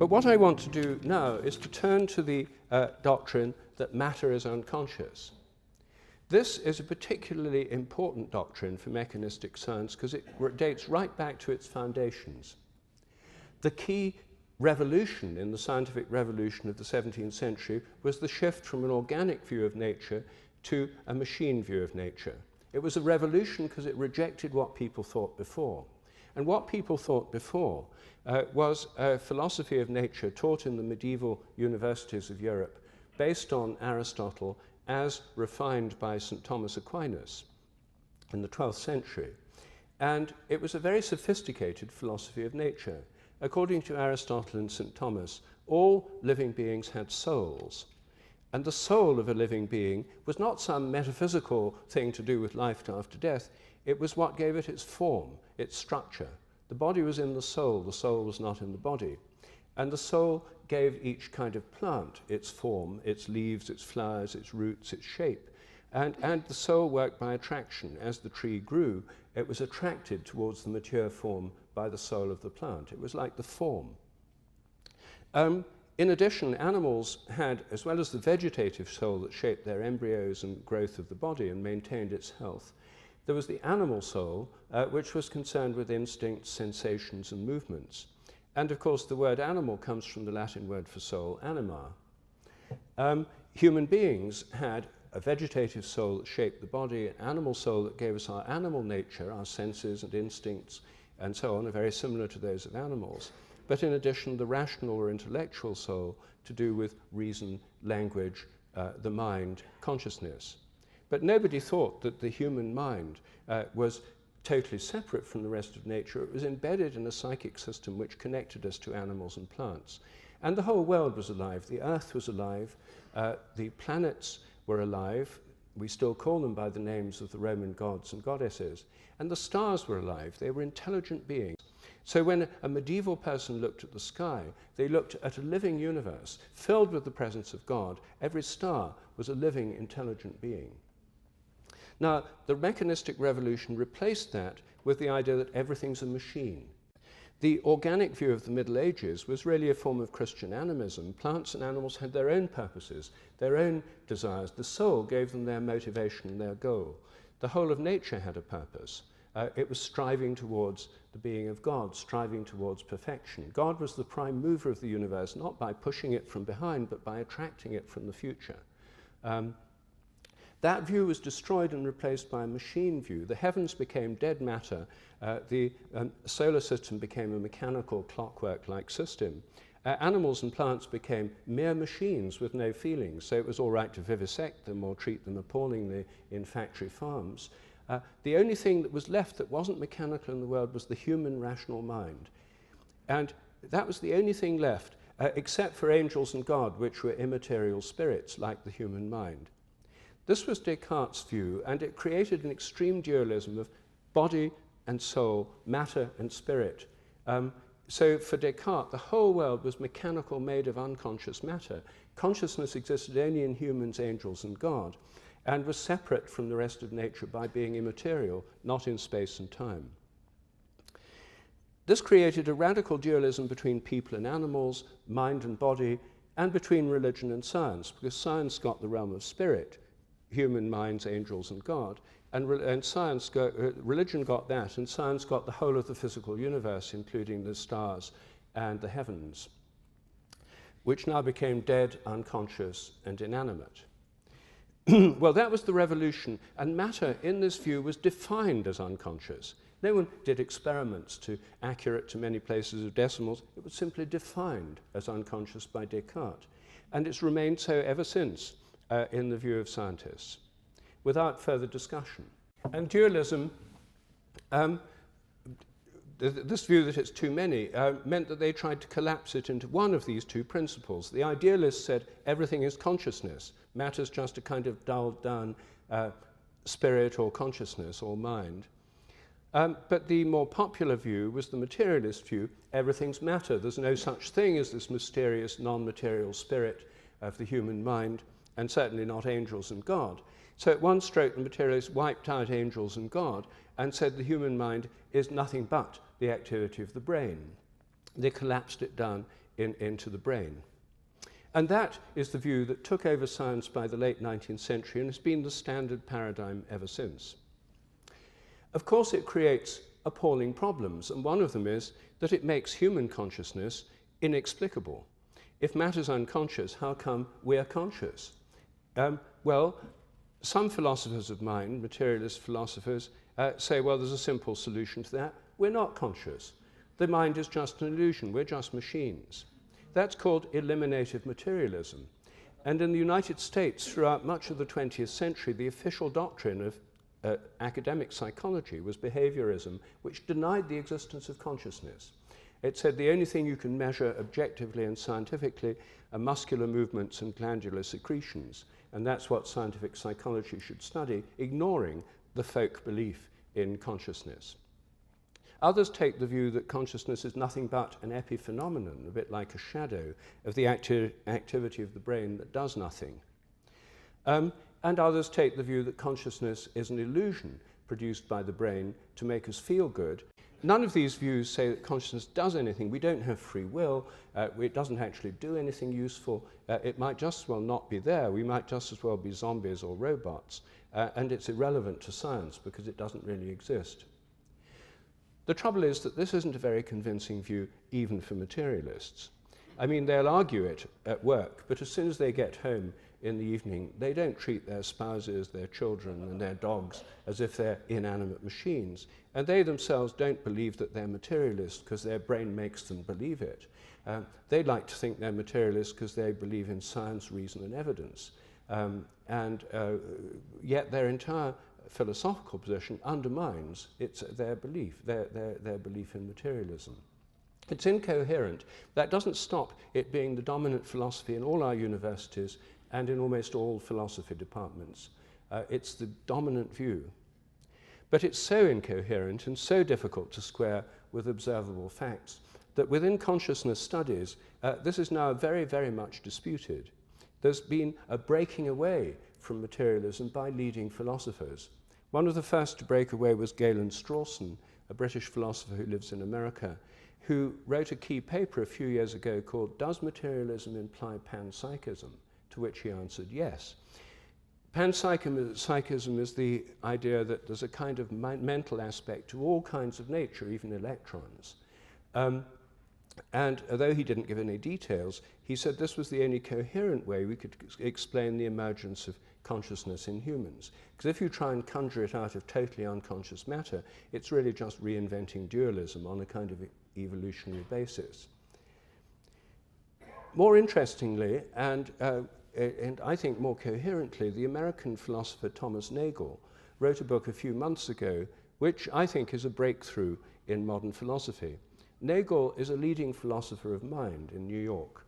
But what I want to do now is to turn to the doctrine that matter is unconscious. This is a particularly important doctrine for mechanistic science because it dates right back to its foundations. The key revolution in the scientific revolution of the 17th century was the shift from an organic view of nature to a machine view of nature. It was a revolution because it rejected what people thought before. And what people thought before was a philosophy of nature taught in the medieval universities of Europe based on Aristotle as refined by St. Thomas Aquinas in the 12th century. And it was a very sophisticated philosophy of nature. According to Aristotle and St. Thomas, all living beings had souls. And the soul of a living being was not some metaphysical thing to do with life after death. It was what gave it its form, its structure. The body was in the soul was not in the body. And the soul gave each kind of plant its form, its leaves, its flowers, its roots, its shape. And the soul worked by attraction. As the tree grew, it was attracted towards the mature form by the soul of the plant. It was like the form. In addition, animals had, as well as the vegetative soul that shaped their embryos and growth of the body and maintained its health, there was the animal soul, which was concerned with instincts, sensations, and movements. And of course, the word animal comes from the Latin word for soul, anima. Human beings had a vegetative soul that shaped the body, an animal soul that gave us our animal nature, our senses and instincts, and so on, are very similar to those of animals. But in addition, the rational or intellectual soul to do with reason, language, the mind, consciousness. But nobody thought that the human mind was totally separate from the rest of nature. It was embedded in a psychic system which connected us to animals and plants. And the whole world was alive. The earth was alive. The planets were alive. We still call them by the names of the Roman gods and goddesses. And the stars were alive. They were intelligent beings. So when a medieval person looked at the sky, they looked at a living universe filled with the presence of God. Every star was a living, intelligent being. Now, the mechanistic revolution replaced that with the idea that everything's a machine. The organic view of the Middle Ages was really a form of Christian animism. Plants and animals had their own purposes, their own desires. The soul gave them their motivation and their goal. The whole of nature had a purpose. It was striving towards the being of God, striving towards perfection. God was the prime mover of the universe, not by pushing it from behind, but by attracting it from the future. That view was destroyed and replaced by a machine view. The heavens became dead matter. The solar system became a mechanical clockwork-like system. Animals and plants became mere machines with no feelings, so it was all right to vivisect them or treat them appallingly in factory farms. The only thing that was left that wasn't mechanical in the world was the human rational mind. And that was the only thing left, except for angels and God, which were immaterial spirits like the human mind. This was Descartes' view, and it created an extreme dualism of body and soul, matter and spirit. So for Descartes, the whole world was mechanical, made of unconscious matter. Consciousness existed only in humans, angels, and God, and was separate from the rest of nature by being immaterial, not in space and time. This created a radical dualism between people and animals, mind and body, and between religion and science, because science got the realm of spirit, human minds, angels, and God, and religion got that, and science got the whole of the physical universe, including the stars and the heavens, which now became dead, unconscious, and inanimate. Well, that was the revolution, and matter in this view was defined as unconscious. No one did experiments accurate to many places of decimals. It was simply defined as unconscious by Descartes, and it's remained so ever since in the view of scientists, without further discussion. And dualism, this view that it's too many, meant that they tried to collapse it into one of these two principles. The idealists said everything is consciousness. Matter's just a kind of dulled down spirit or consciousness or mind. But the more popular view was the materialist view. Everything's matter. There's no such thing as this mysterious non-material spirit of the human mind, and certainly not angels and God. So at one stroke, the materialists wiped out angels and God and said the human mind is nothing but the activity of the brain. They collapsed it down into the brain. And that is the view that took over science by the late 19th century and has been the standard paradigm ever since. Of course, it creates appalling problems, and one of them is that it makes human consciousness inexplicable. If matter's unconscious, how come we're conscious? Well, some philosophers of mind, materialist philosophers, say, well, there's a simple solution to that. We're not conscious. The mind is just an illusion. We're just machines. That's called eliminative materialism. And in the United States, throughout much of the 20th century, the official doctrine of academic psychology was behaviorism, which denied the existence of consciousness. It said the only thing you can measure objectively and scientifically are muscular movements and glandular secretions, and that's what scientific psychology should study, ignoring the folk belief in consciousness. Others take the view that consciousness is nothing but an epiphenomenon, a bit like a shadow of the activity of the brain that does nothing. And others take the view that consciousness is an illusion produced by the brain to make us feel good. None of these views say that consciousness does anything. We don't have free will. It doesn't actually do anything useful. It might just as well not be there. We might just as well be zombies or robots. And it's irrelevant to science because it doesn't really exist. The trouble is that this isn't a very convincing view even for materialists. I mean, they'll argue it at work, but as soon as they get home in the evening, they don't treat their spouses, their children, and their dogs as if they're inanimate machines. And they themselves don't believe that they're materialists because their brain makes them believe it. They like to think they're materialists because they believe in science, reason, and evidence. Yet their entire philosophical position undermines their belief, their belief in materialism. It's incoherent. That doesn't stop it being the dominant philosophy in all our universities and in almost all philosophy departments. It's the dominant view. But it's so incoherent and so difficult to square with observable facts that within consciousness studies, this is now very, very much disputed. There's been a breaking away from materialism by leading philosophers. One of the first to break away was Galen Strawson, a British philosopher who lives in America, who wrote a key paper a few years ago called "Does Materialism Imply Panpsychism?" to which he answered yes. Panpsychism is the idea that there's a kind of mental aspect to all kinds of nature, even electrons. And although he didn't give any details, he said this was the only coherent way we could explain the emergence of consciousness in humans. Because if you try and conjure it out of totally unconscious matter, it's really just reinventing dualism on a kind of evolutionary basis. More interestingly, and I think more coherently, the American philosopher Thomas Nagel wrote a book a few months ago, which I think is a breakthrough in modern philosophy. Nagel is a leading philosopher of mind in New York,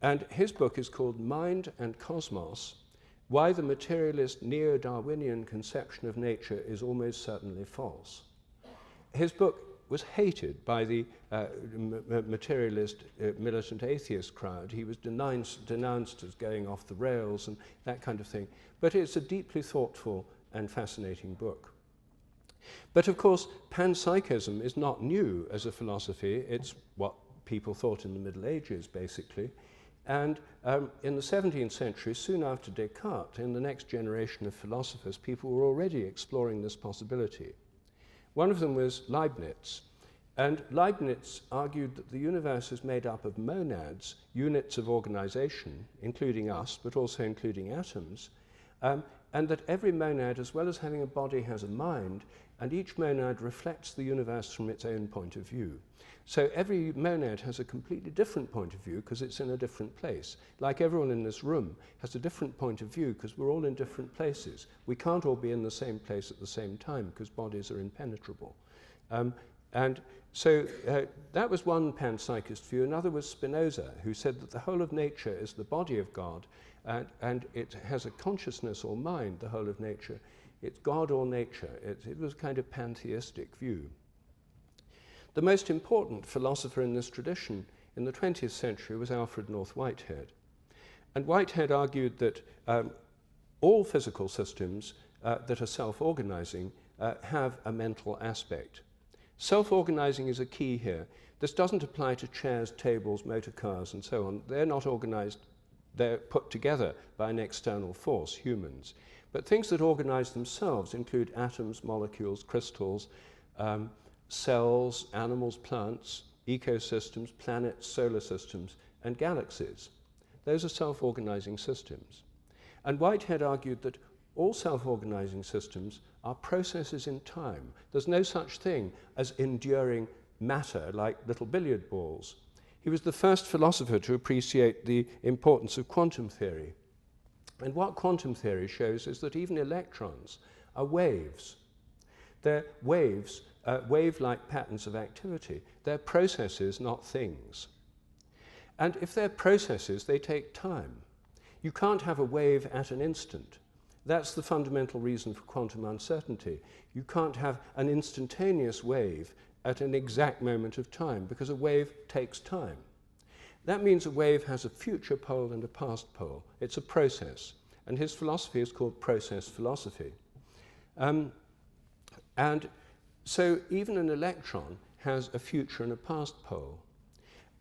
and his book is called Mind and Cosmos: Why the Materialist Neo-Darwinian Conception of Nature is Almost Certainly False. His book was hated by the materialist militant atheist crowd. He was denounced as going off the rails and that kind of thing. But it's a deeply thoughtful and fascinating book. But of course, panpsychism is not new as a philosophy. It's what people thought in the Middle Ages, basically. And in the 17th century, soon after Descartes, in the next generation of philosophers, people were already exploring this possibility. One of them was Leibniz. And Leibniz argued that the universe is made up of monads, units of organization, including us, but also including atoms, and that every monad, as well as having a body, has a mind, and each monad reflects the universe from its own point of view. So every monad has a completely different point of view because it's in a different place. Like everyone in this room has a different point of view because we're all in different places. We can't all be in the same place at the same time because bodies are impenetrable. And so that was one panpsychist view. Another was Spinoza, who said that the whole of nature is the body of God, and it has a consciousness or mind, the whole of nature. It's God or nature. It was a kind of pantheistic view. The most important philosopher in this tradition in the 20th century was Alfred North Whitehead. And Whitehead argued that all physical systems that are self-organizing have a mental aspect. Self-organizing is a key here. This doesn't apply to chairs, tables, motor cars, and so on. They're not organized, they're put together by an external force, humans. But things that organize themselves include atoms, molecules, crystals, cells, animals, plants, ecosystems, planets, solar systems, and galaxies. Those are self-organizing systems. And Whitehead argued that all self-organizing systems are processes in time. There's no such thing as enduring matter like little billiard balls. He was the first philosopher to appreciate the importance of quantum theory. And what quantum theory shows is that even electrons are waves. They're waves, wave-like patterns of activity. They're processes, not things. And if they're processes, they take time. You can't have a wave at an instant. That's the fundamental reason for quantum uncertainty. You can't have an instantaneous wave at an exact moment of time, because a wave takes time. That means a wave has a future pole and a past pole. It's a process. And his philosophy is called process philosophy. And so even an electron has a future and a past pole.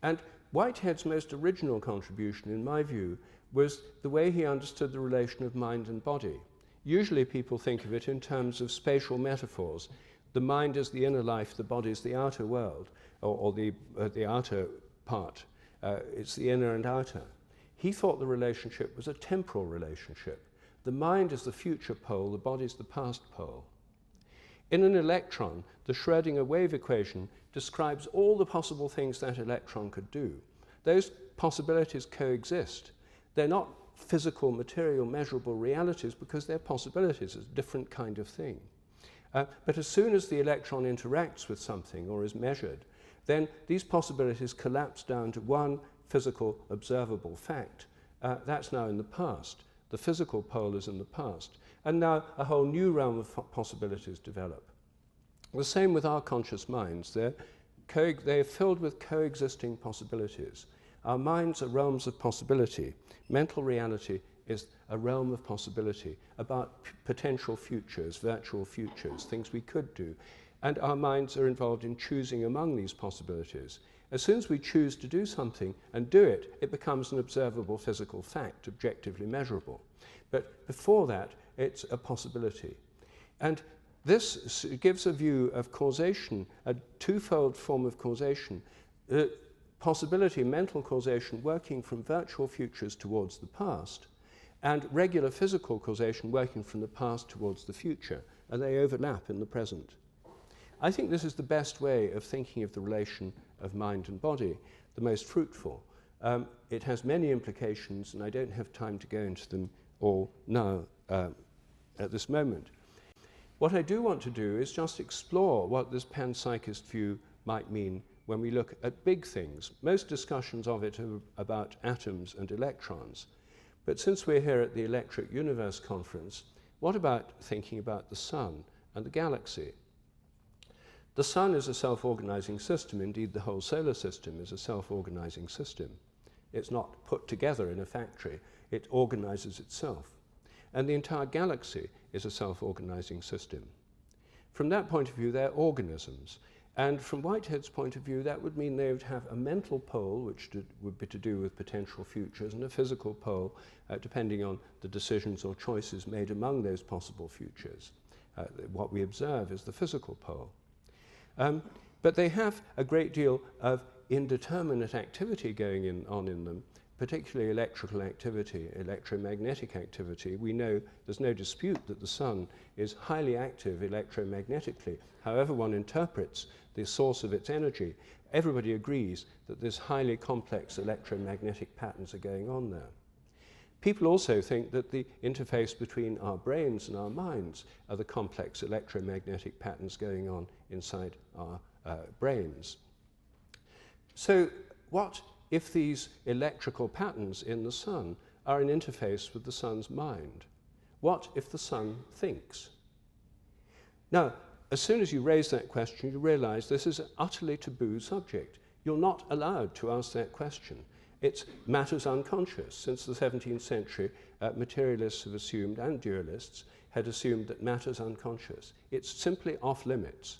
And Whitehead's most original contribution, in my view, was the way he understood the relation of mind and body. Usually people think of it in terms of spatial metaphors. The mind is the inner life, the body is the outer world, or the outer part. It's the inner and outer. He thought the relationship was a temporal relationship. The mind is the future pole, the body is the past pole. In an electron, the Schrödinger wave equation describes all the possible things that electron could do. Those possibilities coexist. They're not physical, material, measurable realities because they're possibilities. It's a different kind of thing. But as soon as the electron interacts with something or is measured, then these possibilities collapse down to one physical, observable fact. That's now in the past. The physical pole is in the past. And now a whole new realm of possibilities develop. The same with our conscious minds. They're filled with coexisting possibilities. Our minds are realms of possibility. Mental reality is a realm of possibility about potential futures, virtual futures, things we could do. And our minds are involved in choosing among these possibilities. As soon as we choose to do something and do it, it becomes an observable physical fact, objectively measurable. But before that, it's a possibility. And this gives a view of causation, a twofold form of causation. Possibility, mental causation, working from virtual futures towards the past, and regular physical causation working from the past towards the future, and they overlap in the present. I think this is the best way of thinking of the relation of mind and body, the most fruitful. It has many implications, and I don't have time to go into them all now at this moment. What I do want to do is just explore what this panpsychist view might mean when we look at big things. Most discussions of it are about atoms and electrons. But since we're here at the Electric Universe Conference, what about thinking about the sun and the galaxy? The sun is a self-organizing system. Indeed, the whole solar system is a self-organizing system. It's not put together in a factory. It organizes itself. And the entire galaxy is a self-organizing system. From that point of view, they're organisms. And from Whitehead's point of view, that would mean they would have a mental pole, which would be to do with potential futures, and a physical pole, depending on the decisions or choices made among those possible futures. What we observe is the physical pole. But they have a great deal of indeterminate activity going on in them, particularly electrical activity, electromagnetic activity. We know there's no dispute that the sun is highly active electromagnetically. However one interprets the source of its energy, everybody agrees that there's highly complex electromagnetic patterns are going on there. People also think that the interface between our brains and our minds are the complex electromagnetic patterns going on inside our brains. So what if these electrical patterns in the sun are an interface with the sun's mind? What if the sun thinks? Now, as soon as you raise that question, you realize this is an utterly taboo subject. You're not allowed to ask that question. It's matter's unconscious. Since the 17th century, materialists have assumed, and dualists, had assumed that matter's unconscious. It's simply off limits.